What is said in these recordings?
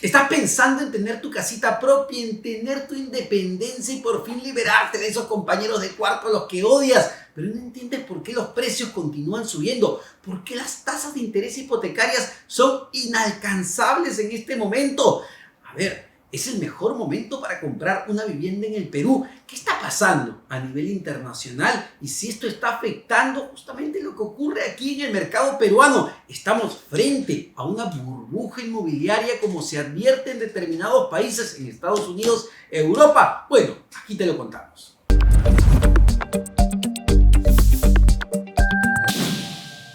Estás pensando en tener tu casita propia, en tener tu independencia y por fin liberarte de esos compañeros de cuarto a los que odias, pero no entiendes por qué los precios continúan subiendo, por qué las tasas de interés hipotecarias son inalcanzables en este momento. A ver, es el mejor momento para comprar una vivienda en el Perú. ¿Qué está pasando a nivel internacional? Y si esto está afectando justamente lo que ocurre aquí en el mercado peruano. Estamos frente a una burbuja inmobiliaria como se advierte en determinados países, en Estados Unidos, Europa. Bueno, aquí te lo contamos.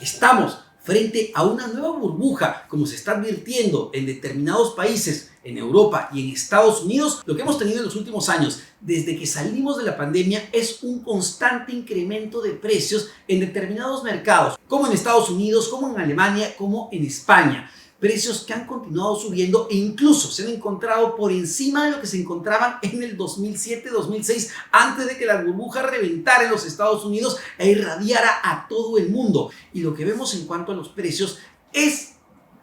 Estamos frente a una nueva burbuja, como se está advirtiendo en determinados países, en Europa y en Estados Unidos. Lo que hemos tenido en los últimos años, desde que salimos de la pandemia, es un constante incremento de precios en determinados mercados, como en Estados Unidos, como en Alemania, como en España. Precios que han continuado subiendo e incluso se han encontrado por encima de lo que se encontraban en el 2007-2006, antes de que la burbuja reventara en los Estados Unidos e irradiara a todo el mundo. Y lo que vemos en cuanto a los precios es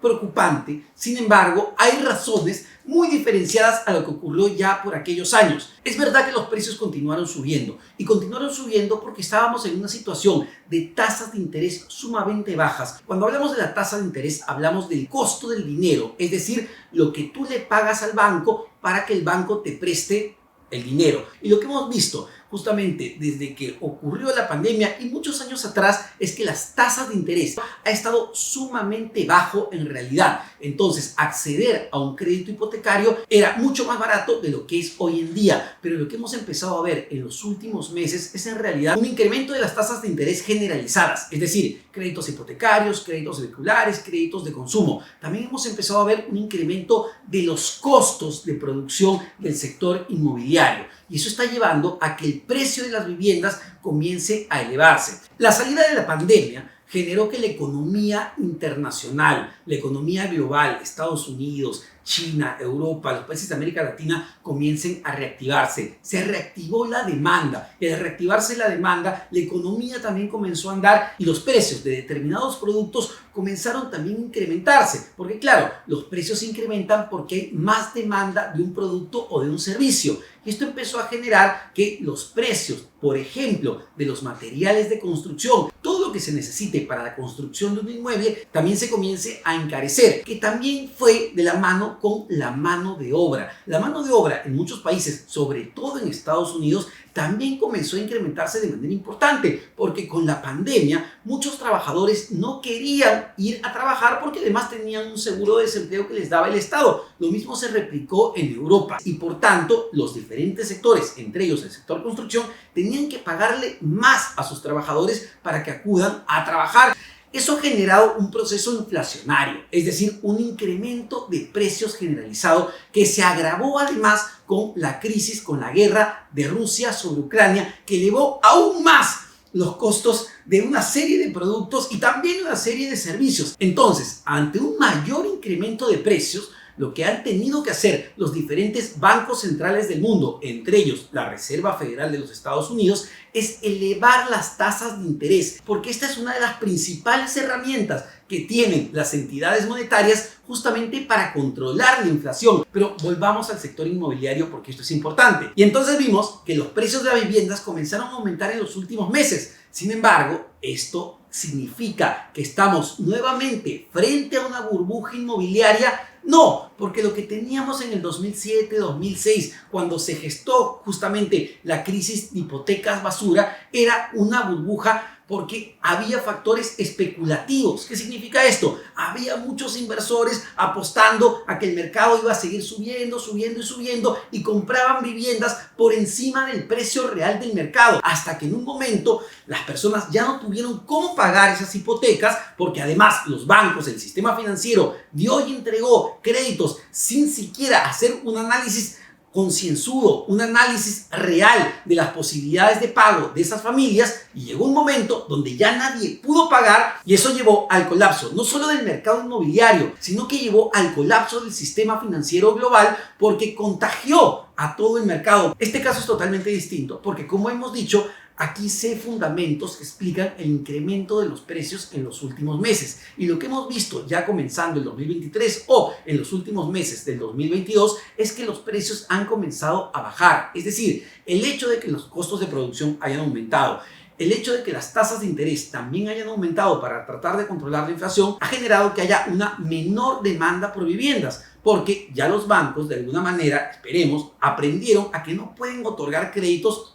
preocupante. Sin embargo, hay razones muy diferenciadas a lo que ocurrió ya por aquellos años. Es verdad que los precios continuaron subiendo y continuaron subiendo porque estábamos en una situación de tasas de interés sumamente bajas. Cuando hablamos de la tasa de interés, hablamos del costo del dinero, es decir, lo que tú le pagas al banco para que el banco te preste el dinero. Y lo que hemos visto justamente desde que ocurrió la pandemia y muchos años atrás es que las tasas de interés ha estado sumamente bajo en realidad. Entonces, acceder a un crédito hipotecario era mucho más barato de lo que es hoy en día. Pero lo que hemos empezado a ver en los últimos meses es en realidad un incremento de las tasas de interés generalizadas, es decir, créditos hipotecarios, créditos vehiculares, créditos de consumo. También hemos empezado a ver un incremento de los costos de producción del sector inmobiliario. Y eso está llevando a que el precio de las viviendas comience a elevarse. La salida de la pandemia generó que la economía internacional, la economía global, Estados Unidos, China, Europa, los países de América Latina comiencen a reactivarse. Se reactivó la demanda y al reactivarse la demanda, la economía también comenzó a andar y los precios de determinados productos comenzaron también a incrementarse. Porque claro, los precios se incrementan porque hay más demanda de un producto o de un servicio. Y esto empezó a generar que los precios, por ejemplo, de los materiales de construcción, todo lo que se necesite para la construcción de un inmueble, también se comience a encarecer, que también fue de la mano con la mano de obra. La mano de obra en muchos países, sobre todo en Estados Unidos, también comenzó a incrementarse de manera importante, porque con la pandemia muchos trabajadores no querían ir a trabajar porque además tenían un seguro de desempleo que les daba el Estado. Lo mismo se replicó en Europa y por tanto los diferentes sectores, entre ellos el sector construcción, tenían que pagarle más a sus trabajadores para que acudan a trabajar. Eso ha generado un proceso inflacionario, es decir, un incremento de precios generalizado que se agravó además con la crisis, con la guerra de Rusia sobre Ucrania, que elevó aún más los costos de una serie de productos y también una serie de servicios. Entonces, ante un mayor incremento de precios, lo que han tenido que hacer los diferentes bancos centrales del mundo, entre ellos la Reserva Federal de los Estados Unidos, es elevar las tasas de interés, porque esta es una de las principales herramientas que tienen las entidades monetarias justamente para controlar la inflación. Pero volvamos al sector inmobiliario porque esto es importante. Y entonces vimos que los precios de las viviendas comenzaron a aumentar en los últimos meses. Sin embargo, esto significa que estamos nuevamente frente a una burbuja inmobiliaria. No, porque lo que teníamos en el 2007-2006, cuando se gestó justamente la crisis de hipotecas basura, era una burbuja porque había factores especulativos. ¿Qué significa esto? Había muchos inversores apostando a que el mercado iba a seguir subiendo, subiendo y subiendo y compraban viviendas por encima del precio real del mercado, hasta que en un momento las personas ya no tuvieron cómo pagar esas hipotecas porque además los bancos, el sistema financiero dio y entregó créditos sin siquiera hacer un análisis concienzudo, un análisis real de las posibilidades de pago de esas familias, y llegó un momento donde ya nadie pudo pagar y eso llevó al colapso no solo del mercado inmobiliario, sino que llevó al colapso del sistema financiero global porque contagió a todo el mercado. Este caso es totalmente distinto porque, como hemos dicho, Aquí sé fundamentos que explican el incremento de los precios en los últimos meses. Y lo que hemos visto ya comenzando el 2023 o en los últimos meses del 2022 es que los precios han comenzado a bajar. Es decir, el hecho de que los costos de producción hayan aumentado, el hecho de que las tasas de interés también hayan aumentado para tratar de controlar la inflación ha generado que haya una menor demanda por viviendas, porque ya los bancos de alguna manera, esperemos, aprendieron a que no pueden otorgar créditos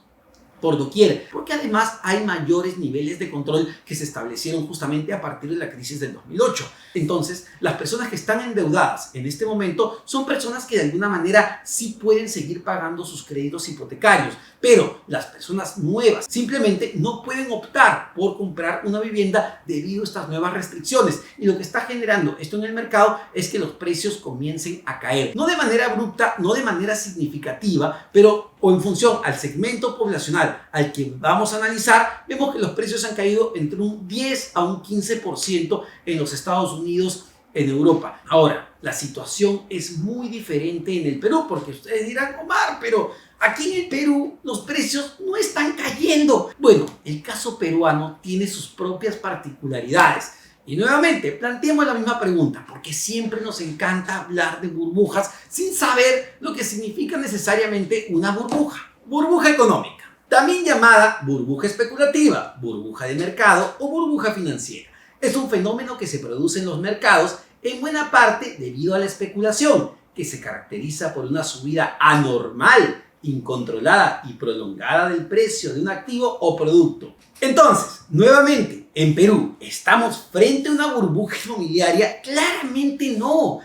por doquier, porque además hay mayores niveles de control que se establecieron justamente a partir de la crisis del 2008. Entonces, las personas que están endeudadas en este momento son personas que de alguna manera sí pueden seguir pagando sus créditos hipotecarios, pero las personas nuevas simplemente no pueden optar por comprar una vivienda debido a estas nuevas restricciones, y lo que está generando esto en el mercado es que los precios comiencen a caer, no de manera abrupta, no de manera significativa, pero o en función al segmento poblacional al que vamos a analizar, vemos que los precios han caído entre un 10 a un 15% en los Estados Unidos, en Europa. Ahora, la situación es muy diferente en el Perú, porque ustedes dirán, Omar, pero aquí en el Perú los precios no están cayendo. Bueno, el caso peruano tiene sus propias particularidades. Y nuevamente, planteemos la misma pregunta, porque siempre nos encanta hablar de burbujas sin saber lo que significa necesariamente una burbuja. Burbuja económica, también llamada burbuja especulativa, burbuja de mercado o burbuja financiera. Es un fenómeno que se produce en los mercados en buena parte debido a la especulación, que se caracteriza por una subida anormal, incontrolada y prolongada del precio de un activo o producto. Entonces, nuevamente, en Perú, ¿estamos frente a una burbuja inmobiliaria? Claramente no,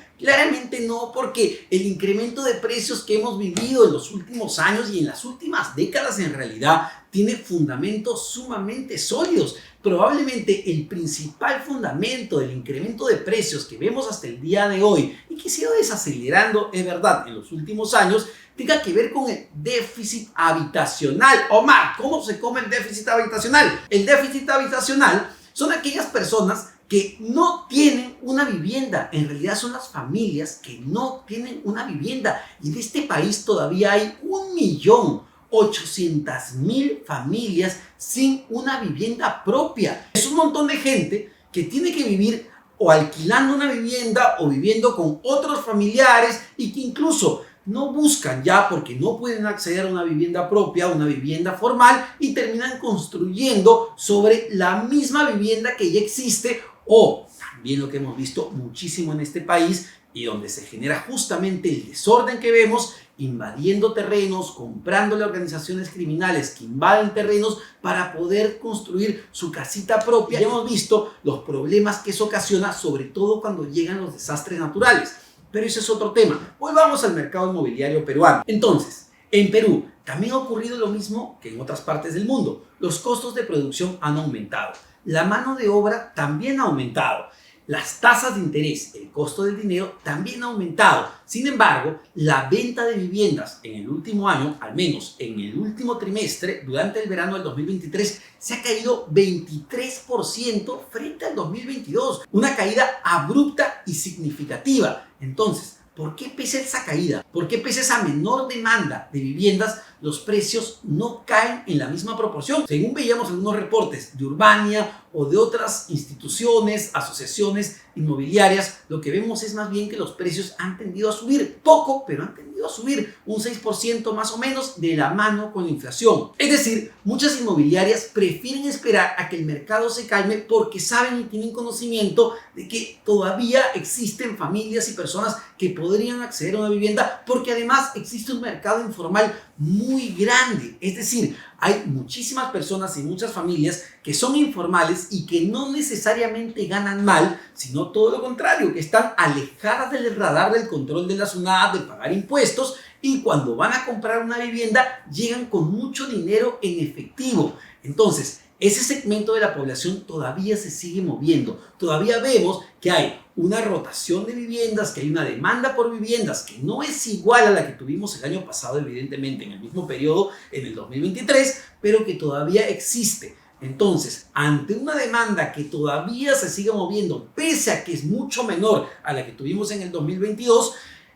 porque el incremento de precios que hemos vivido en los últimos años y en las últimas décadas en realidad tiene fundamentos sumamente sólidos. Probablemente el principal fundamento del incremento de precios que vemos hasta el día de hoy y que se ha ido desacelerando, es verdad, en los últimos años, tenga que ver con el déficit habitacional. Omar, ¿cómo se come el déficit habitacional? El déficit habitacional son aquellas personas que no tienen una vivienda. En realidad son las familias que no tienen una vivienda. Y en este país todavía hay 1.800.000 familias sin una vivienda propia. Es un montón de gente que tiene que vivir o alquilando una vivienda o viviendo con otros familiares y que incluso no buscan ya porque no pueden acceder a una vivienda propia, una vivienda formal, y terminan construyendo sobre la misma vivienda que ya existe, o también lo que hemos visto muchísimo en este país y donde se genera justamente el desorden que vemos, invadiendo terrenos, comprándole a organizaciones criminales que invaden terrenos para poder construir su casita propia. Ya hemos visto los problemas que eso ocasiona, sobre todo cuando llegan los desastres naturales. Pero ese es otro tema. Volvamos al mercado inmobiliario peruano. Entonces, en Perú también ha ocurrido lo mismo que en otras partes del mundo. Los costos de producción han aumentado. La mano de obra también ha aumentado. Las tasas de interés, el costo del dinero, también ha aumentado. Sin embargo, la venta de viviendas en el último año, al menos en el último trimestre, durante el verano del 2023, se ha caído 23% frente al 2022. Una caída abrupta y significativa. Entonces, ¿por qué pese a esa caída? ¿Por qué pese a esa menor demanda de viviendas, los precios no caen en la misma proporción? Según veíamos algunos reportes de Urbania o de otras instituciones, asociaciones inmobiliarias, lo que vemos es más bien que los precios han tendido a subir poco, pero han tendido a subir un 6% más o menos de la mano con la inflación. Es decir, muchas inmobiliarias prefieren esperar a que el mercado se calme porque saben y tienen conocimiento de que todavía existen familias y personas que podrían acceder a una vivienda, porque además existe un mercado informal muy grande. Es decir, hay muchísimas personas y muchas familias que son informales y que no necesariamente ganan mal, sino todo lo contrario, que están alejadas del radar del control de la SUNAT, de pagar impuestos, y cuando van a comprar una vivienda llegan con mucho dinero en efectivo. Entonces, ese segmento de la población todavía se sigue moviendo. Todavía vemos que hay una rotación de viviendas, que hay una demanda por viviendas que no es igual a la que tuvimos el año pasado, evidentemente, en el mismo periodo, en el 2023, pero que todavía existe. Entonces, ante una demanda que todavía se sigue moviendo, pese a que es mucho menor a la que tuvimos en el 2022,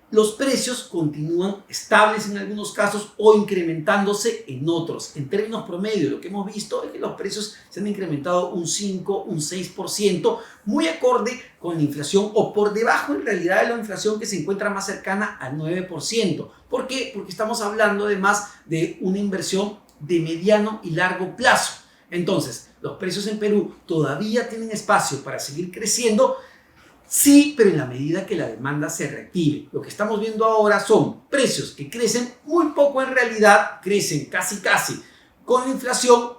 los precios continúan estables en algunos casos o incrementándose en otros. En términos promedio, lo que hemos visto es que los precios se han incrementado un 5, un 6%, muy acorde con la inflación o por debajo en realidad de la inflación que se encuentra más cercana al 9%. ¿Por qué? Porque estamos hablando además de una inversión de mediano y largo plazo. Entonces, los precios en Perú todavía tienen espacio para seguir creciendo. Sí, pero en la medida que la demanda se reactive. Lo que estamos viendo ahora son precios que crecen muy poco en realidad, crecen casi con la inflación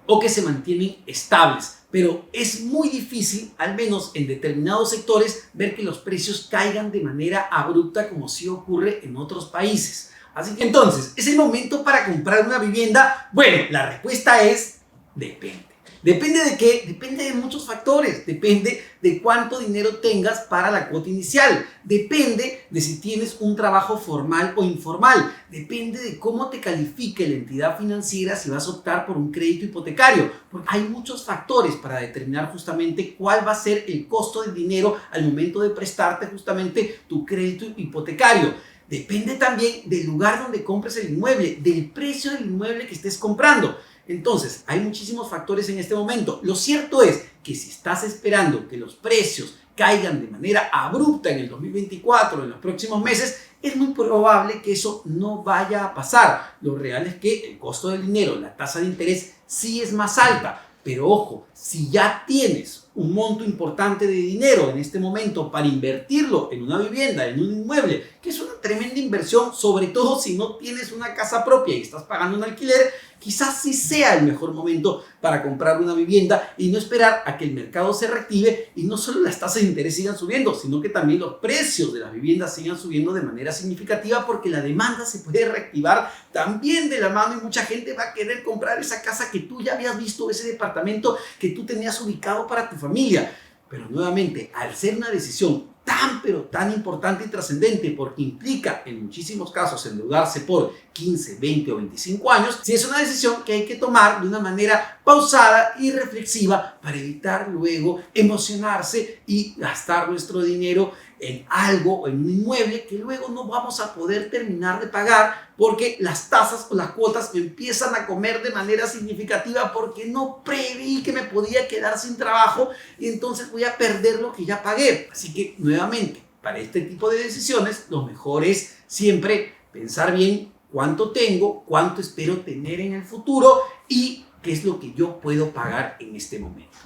o que se mantienen estables. Pero es muy difícil, al menos en determinados sectores, ver que los precios caigan de manera abrupta como sí ocurre en otros países. Así que entonces, ¿es el momento para comprar una vivienda? Bueno, la respuesta es depende. ¿Depende de qué? Depende de muchos factores. Depende de cuánto dinero tengas para la cuota inicial. Depende de si tienes un trabajo formal o informal. Depende de cómo te califique la entidad financiera si vas a optar por un crédito hipotecario. Porque hay muchos factores para determinar justamente cuál va a ser el costo del dinero al momento de prestarte justamente tu crédito hipotecario. Depende también del lugar donde compres el inmueble, del precio del inmueble que estés comprando. Entonces, hay muchísimos factores en este momento. Lo cierto es que si estás esperando que los precios caigan de manera abrupta en el 2024, en los próximos meses, es muy probable que eso no vaya a pasar. Lo real es que el costo del dinero, la tasa de interés, sí es más alta. Pero ojo, si ya tienes un monto importante de dinero en este momento para invertirlo en una vivienda, en un inmueble, que es una tremenda inversión, sobre todo si no tienes una casa propia y estás pagando un alquiler, quizás sí sea el mejor momento para comprar una vivienda y no esperar a que el mercado se reactive y no solo las tasas de interés sigan subiendo, sino que también los precios de las viviendas sigan subiendo de manera significativa porque la demanda se puede reactivar también de la mano y mucha gente va a querer comprar esa casa que tú ya habías visto, ese departamento que tú tenías ubicado para tu familia. Pero nuevamente, al ser una decisión pero tan importante y trascendente porque implica en muchísimos casos endeudarse por 15, 20 o 25 años, sí es una decisión que hay que tomar de una manera pausada y reflexiva para evitar luego emocionarse y gastar nuestro dinero en algo o en un inmueble que luego no vamos a poder terminar de pagar porque las tasas o las cuotas me empiezan a comer de manera significativa porque no preví que me podía quedar sin trabajo y entonces voy a perder lo que ya pagué. Así que nuevamente, para este tipo de decisiones, lo mejor es siempre pensar bien cuánto tengo, cuánto espero tener en el futuro y qué es lo que yo puedo pagar en este momento.